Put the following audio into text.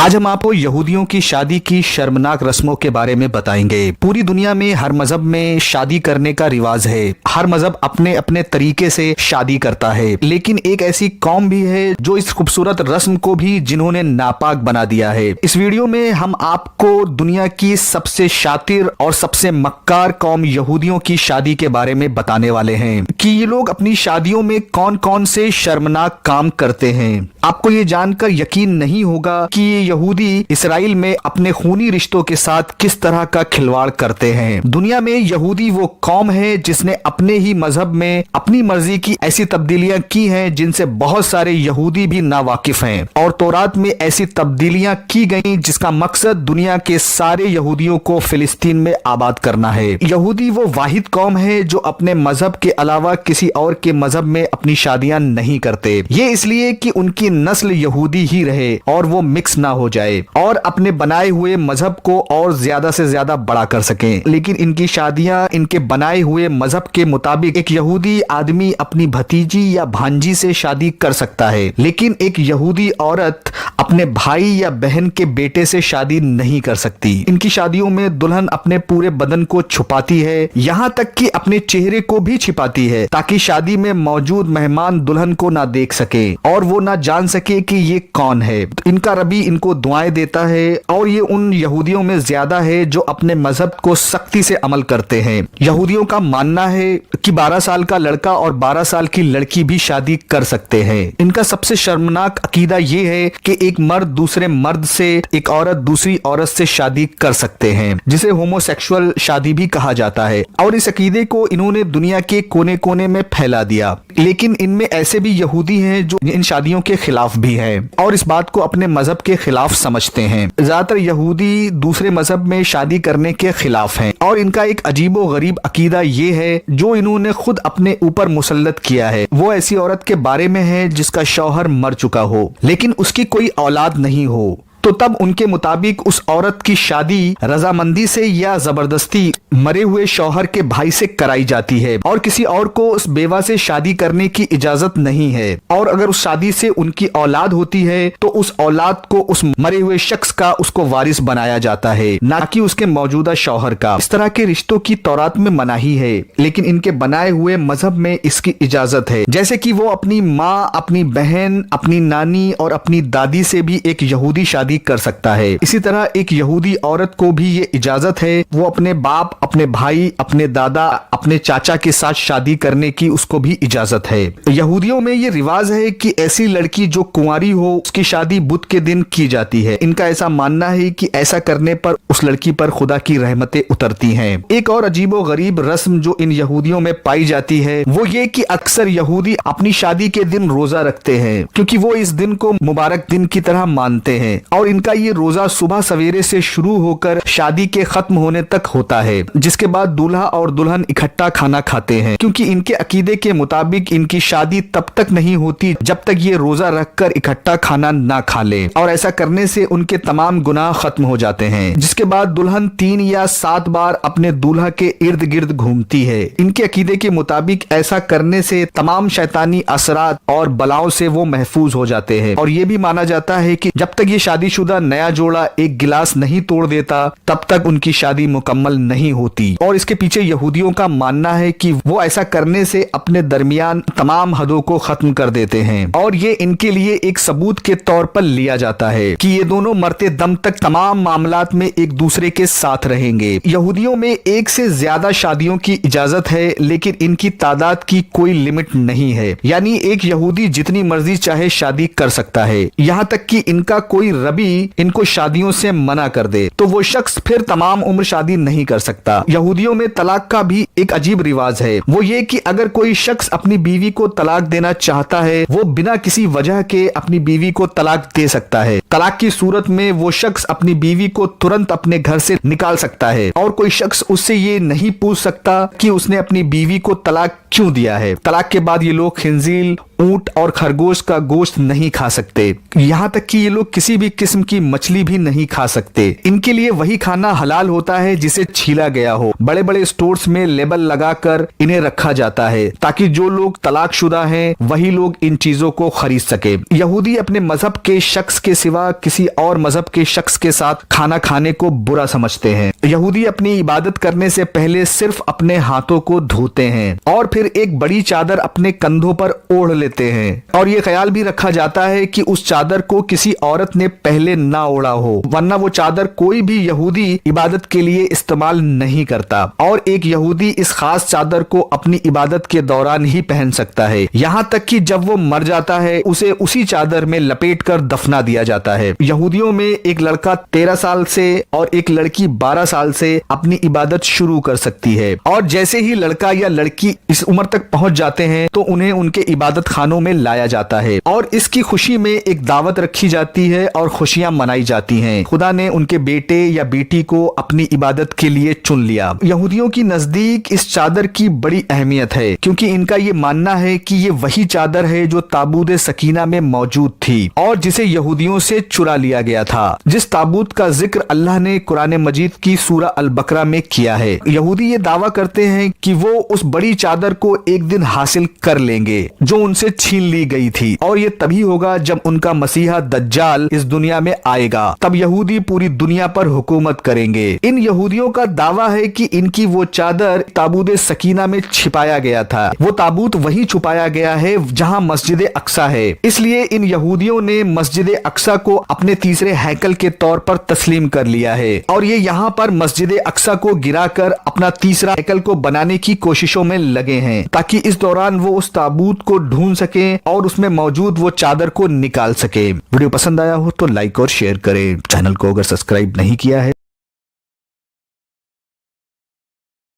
आज हम आपको यहूदियों की शादी की शर्मनाक रस्मों के बारे में बताएंगे। पूरी दुनिया में हर मजहब में शादी करने का रिवाज है। हर मजहब अपने अपने तरीके से शादी करता है, लेकिन एक ऐसी कौम भी है जो इस खूबसूरत रस्म को भी जिन्होंने नापाक बना दिया है। इस वीडियो में हम आपको दुनिया की सबसे शातिर और सबसे मक्कार कौम यहूदियों की शादी के बारे में बताने वाले हैं कि ये लोग अपनी शादियों में कौन कौन से शर्मनाक काम करते हैं। आपको ये जानकर यकीन नहीं होगा कि ये यहूदी इसराइल में अपने खूनी रिश्तों के साथ किस तरह का खिलवाड़ करते हैं। दुनिया में यहूदी वो कौम है जिसने अपने ही मजहब में अपनी मर्जी की ऐसी तब्दीलियां की हैं जिनसे बहुत सारे यहूदी भी नावाकिफ हैं, और तौरात में ऐसी तब्दीलियां की गई जिसका मकसद दुनिया के सारे यहूदियों को फिलिस्तीन में आबाद करना है। यहूदी वो वाहिद कौम है जो अपने मजहब के अलावा किसी और के मजहब में अपनी शादियां नहीं करते। ये इसलिए कि उनकी नस्ल यहूदी ही रहे और वो मिक्स ना हो जाए और अपने बनाए हुए मजहब को और ज्यादा से ज्यादा बड़ा कर सकें। लेकिन इनकी शादियां इनके बनाए हुए मजहब के मुताबिक एक यहूदी आदमी अपनी भतीजी या भांजी से शादी कर सकता है, लेकिन एक यहूदी औरत अपने भाई या बहन के बेटे से शादी नहीं कर सकती। इनकी शादियों में दुल्हन अपने पूरे बदन को छुपाती है, यहाँ तक कि अपने चेहरे को भी छिपाती है, ताकि शादी में मौजूद मेहमान दुल्हन को ना देख सके और वो ना जान सके कि ये कौन है। इनका रबी इनको दुआएं देता है और ये उन यहूदियों में ज्यादा है जो अपने मजहब को सख्ती से अमल करते हैं। यहूदियों का मानना है कि 12 साल का लड़का और 12 साल की लड़की भी शादी कर सकते हैं। इनका सबसे शर्मनाक अकीदा ये है कि एक मर्द दूसरे मर्द से, एक औरत दूसरी औरत से शादी कर सकते हैं, जिसे होमोसेक्सुअल शादी भी कहा जाता है। और इस अकीदे को इन्होंने दुनिया के कोने कोने में फैला दिया। लेकिन इनमें ऐसे भी यहूदी हैं जो इन शादियों के खिलाफ भी हैं और इस बात को अपने मजहब के खिलाफ समझते हैं। ज्यादातर यहूदी दूसरे मजहब में शादी करने के खिलाफ हैं और इनका एक अजीबो गरीब अकीदा ये है जो इन्होंने खुद अपने ऊपर मुसल्लत किया है। वो ऐसी औरत के बारे में है जिसका शौहर मर चुका हो लेकिन उसकी कोई औलाद नहीं हो, तो तब उनके मुताबिक उस औरत की शादी रजामंदी से या जबरदस्ती मरे हुए शौहर के भाई से कराई जाती है और किसी और को उस बेवा से शादी करने की इजाजत नहीं है। और अगर उस शादी से उनकी औलाद होती है तो उस औलाद को उस मरे हुए शख्स का उसको वारिस बनाया जाता है, ना कि उसके मौजूदा शौहर का। इस तरह के रिश्तों की तौरात में मनाही है, लेकिन इनके बनाए हुए मजहब में इसकी इजाजत है। जैसे कि वो अपनी माँ, अपनी बहन, अपनी नानी और अपनी दादी से भी एक यहूदी शादी कर सकता है। इसी तरह एक यहूदी औरत को भी ये इजाजत है वो अपने बाप, अपने भाई, अपने दादा, अपने चाचा के साथ शादी करने की उसको भी इजाजत है। यहूदियों में ये रिवाज है कि ऐसी लड़की जो कुंवारी हो उसकी शादी बुध के दिन की जाती है। इनका ऐसा मानना है कि ऐसा करने पर उस लड़की पर खुदा की रहमतें उतरती हैं। एक और अजीबो गरीब रस्म जो इन यहूदियों में पाई जाती है वो ये कि अक्सर यहूदी अपनी शादी के दिन रोजा रखते हैं, क्योंकि वो इस दिन को मुबारक दिन की तरह मानते हैं। और इनका ये रोजा सुबह सवेरे से शुरू होकर शादी के खत्म होने तक होता है, जिसके बाद दूल्हा और दुल्हन इकट्ठा खाना खाते हैं, क्योंकि इनके अकीदे के मुताबिक इनकी शादी तब तक नहीं होती जब तक ये रोजा रखकर इकट्ठा खाना ना खा ले, और ऐसा करने से उनके तमाम गुनाह खत्म हो जाते हैं। जिसके बाद दुल्हन 3 या 7 बार अपने दूल्हा के इर्द गिर्द घूमती है। इनके अकीदे के मुताबिक ऐसा करने से तमाम शैतानी असरात और बलाओं से वो महफूज हो जाते हैं। और ये भी माना जाता है कि जब तक ये शादीशुदा नया जोड़ा एक गिलास नहीं तोड़ देता तब तक उनकी शादी मुकम्मल नहीं होती। और इसके पीछे यहूदियों का मानना है कि वो ऐसा करने से अपने दरमियान तमाम हदों को खत्म कर देते हैं, और ये इनके लिए एक सबूत के तौर पर लिया जाता है कि ये दोनों मरते दम तक तमाम मामलात में एक दूसरे के साथ रहेंगे। यहूदियों में एक से ज्यादा शादियों की इजाजत है, लेकिन इनकी तादाद की कोई लिमिट नहीं है, यानी एक यहूदी जितनी मर्जी चाहे शादी कर सकता है। यहाँ तक कि इनका कोई रबी इनको शादियों से मना कर दे तो वो शख्स फिर तमाम उम्र शादी नहीं कर सकता। यहूदियों में तलाक का भी एक अजीब रिवाज है, वो ये कि अगर कोई शख्स अपनी बीवी को तलाक देना चाहता है वो बिना किसी वजह के अपनी बीवी को तलाक दे सकता है। तलाक की सूरत में वो शख्स अपनी बीवी को तुरंत अपने घर से निकाल सकता है और कोई शख्स उससे ये नहीं पूछ सकता कि उसने अपनी बीवी को तलाक क्यों दिया है। तलाक के बाद ये लोग खिंजीर ऊंट और खरगोश का गोश्त नहीं खा सकते। यहाँ तक कि ये लोग किसी भी किस्म की मछली भी नहीं खा सकते। इनके लिए वही खाना हलाल होता है जिसे छीला गया हो। बड़े बड़े स्टोर्स में लेबल लगाकर इन्हें रखा जाता है ताकि जो लोग तलाकशुदा हैं वही लोग इन चीजों को खरीद सके। यहूदी अपने मजहब के शख्स के सिवा किसी और मजहब के शख्स के साथ खाना खाने को बुरा समझते हैं। यहूदी अपनी इबादत करने से पहले सिर्फ अपने हाथों को धोते हैं और फिर एक बड़ी चादर अपने कंधों पर ओढ़ लेते हैं और ये ख्याल भी रखा जाता है कि उस चादर को किसी औरत ने पहले ना ओढ़ा हो, वरना वो चादर कोई भी यहूदी इबादत के लिए इस्तेमाल नहीं करता और एक यहूदी इस खास चादर को अपनी इबादत के दौरान ही पहन सकता है। यहाँ तक कि जब वो मर जाता है उसे उसी चादर में लपेट कर दफना दिया जाता है। यहूदियों में एक लड़का 13 साल से और एक लड़की 12 साल से अपनी इबादत शुरू कर सकती है और जैसे ही लड़का या लड़की इस उम्र तक पहुंच जाते हैं तो उन्हें उनके इबादत खानों में लाया जाता है और इसकी खुशी में एक दावत रखी जाती है और खुशियां मनाई जाती हैं। खुदा ने उनके बेटे या बेटी को अपनी इबादत के लिए चुन लिया। यहूदियों की नजदीक इस चादर की बड़ी अहमियत है क्योंकि इनका ये मानना है कि ये वही चादर है जो ताबूत सकीना में मौजूद थी और जिसे यहूदियों से चुरा लिया गया था, जिस ताबूत का जिक्र अल्लाह ने कुरान मजीद की सूरह अल बकरा में किया है। यहूदी ये दावा करते हैं कि वो उस बड़ी चादर को एक दिन हासिल कर लेंगे जो उनसे छीन ली गई थी और ये तभी होगा जब उनका मसीहा दज्जाल इस दुनिया में आएगा। तब यहूदी पूरी दुनिया पर हुकूमत करेंगे। इन यहूदियों का दावा है कि इनकी वो चादर ताबूत सकीना में छिपाया गया था। वो ताबूत वहीं छुपाया गया है जहां मस्जिद अक्सा है। इसलिए इन यहूदियों ने मस्जिद अक्सा को अपने तीसरे हैकल के तौर पर तस्लीम कर लिया है और ये यहाँ पर मस्जिद अक्सा को गिराकर अपना तीसरा हैकल को बनाने की कोशिशों में लगे हैं ताकि इस दौरान वो उस ताबूत को ढूंढ सके और उसमें मौजूद वो चादर को निकाल सके। वीडियो पसंद आया हो तो लाइक और शेयर करें। चैनल को अगर सब्सक्राइब नहीं किया है